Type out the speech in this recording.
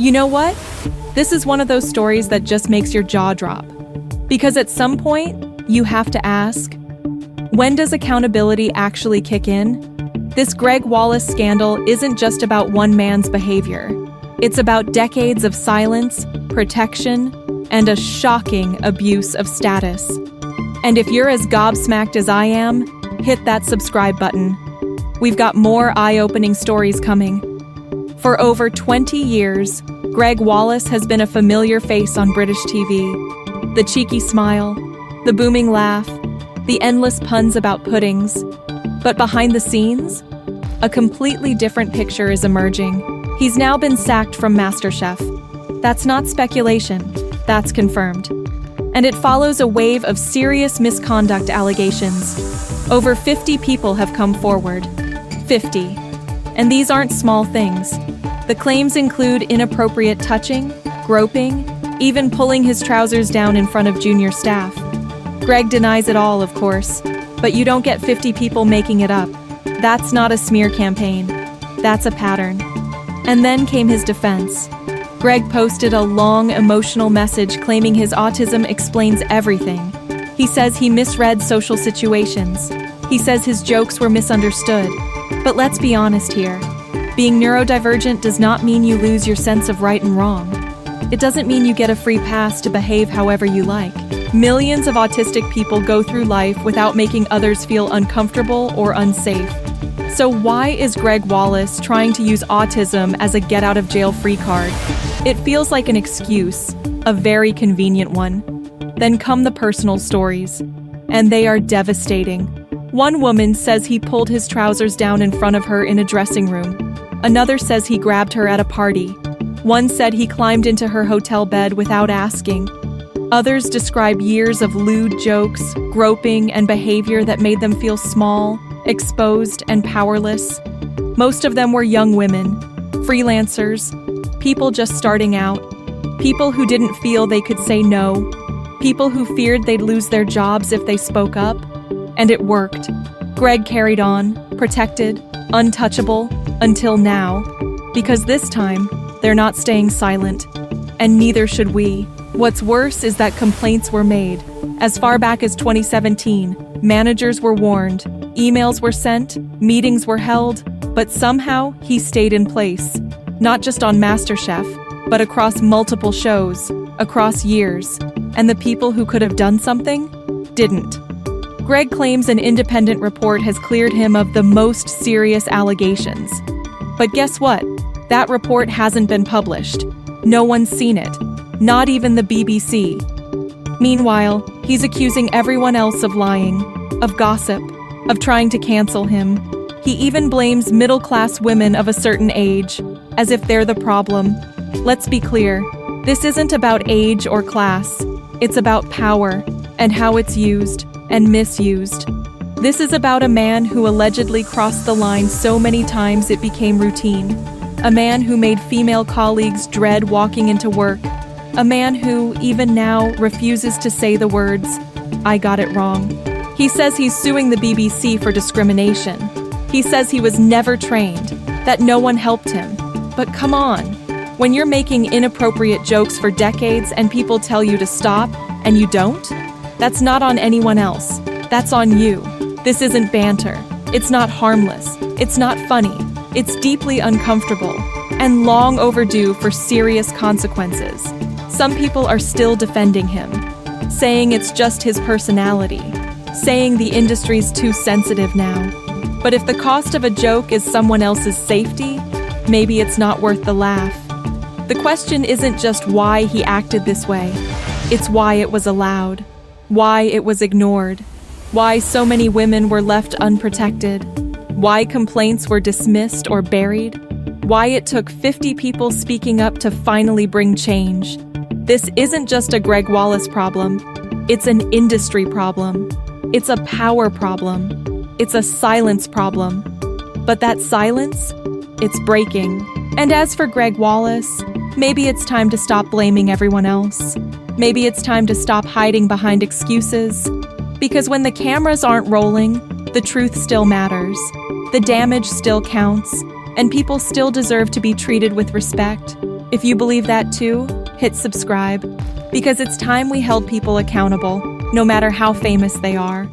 You know what? This is one of those stories that just makes your jaw drop. Because at some point, you have to ask, when does accountability actually kick in? This Gregg Wallace scandal isn't just about one man's behavior. It's about decades of silence, protection, and a shocking abuse of status. And if you're as gobsmacked as I am, hit that subscribe button. We've got more eye-opening stories coming. For over 20 years, Gregg Wallace has been a familiar face on British TV. The cheeky smile, the booming laugh, the endless puns about puddings. But behind the scenes, a completely different picture is emerging. He's now been sacked from MasterChef. That's not speculation, that's confirmed. And it follows a wave of serious misconduct allegations. Over 50 people have come forward. 50. And these aren't small things. The claims include inappropriate touching, groping, even pulling his trousers down in front of junior staff. Gregg denies it all, of course, but you don't get 50 people making it up. That's not a smear campaign. That's a pattern. And then came his defense. Gregg posted a long, emotional message claiming his autism explains everything. He says he misread social situations. He says his jokes were misunderstood. But let's be honest here. Being neurodivergent does not mean you lose your sense of right and wrong. It doesn't mean you get a free pass to behave however you like. Millions of autistic people go through life without making others feel uncomfortable or unsafe. So why is Gregg Wallace trying to use autism as a get-out-of-jail-free card? It feels like an excuse, a very convenient one. Then come the personal stories, and they are devastating. One woman says he pulled his trousers down in front of her in a dressing room. Another says he grabbed her at a party. One said he climbed into her hotel bed without asking. Others describe years of lewd jokes, groping, and behavior that made them feel small, exposed, and powerless. Most of them were young women, freelancers, people just starting out, people who didn't feel they could say no, people who feared they'd lose their jobs if they spoke up. And it worked. Gregg carried on, protected, untouchable, until now. Because this time, they're not staying silent. And neither should we. What's worse is that complaints were made. As far back as 2017, managers were warned, emails were sent, meetings were held, but somehow he stayed in place. Not just on MasterChef, but across multiple shows, across years. And the people who could have done something, didn't. Gregg claims an independent report has cleared him of the most serious allegations. But guess what? That report hasn't been published. No one's seen it. Not even the BBC. Meanwhile, he's accusing everyone else of lying, of gossip, of trying to cancel him. He even blames middle-class women of a certain age, as if they're the problem. Let's be clear, this isn't about age or class. It's about power, and how it's used, and misused. This is about a man who allegedly crossed the line so many times it became routine. A man who made female colleagues dread walking into work. A man who, even now, refuses to say the words, "I got it wrong." He says he's suing the BBC for discrimination. He says he was never trained, that no one helped him. But come on, when you're making inappropriate jokes for decades and people tell you to stop, and you don't? That's not on anyone else. That's on you. This isn't banter. It's not harmless. It's not funny. It's deeply uncomfortable and long overdue for serious consequences. Some people are still defending him, saying it's just his personality, saying the industry's too sensitive now. But if the cost of a joke is someone else's safety, maybe it's not worth the laugh. The question isn't just why he acted this way. It's why it was allowed. Why it was ignored, why so many women were left unprotected, why complaints were dismissed or buried, why it took 50 people speaking up to finally bring change. This isn't just a Gregg Wallace problem, it's an industry problem. It's a power problem. It's a silence problem. But that silence, it's breaking. And as for Gregg Wallace, maybe it's time to stop blaming everyone else. Maybe it's time to stop hiding behind excuses. Because when the cameras aren't rolling, the truth still matters. The damage still counts, and people still deserve to be treated with respect. If you believe that too, hit subscribe, because it's time we held people accountable, no matter how famous they are.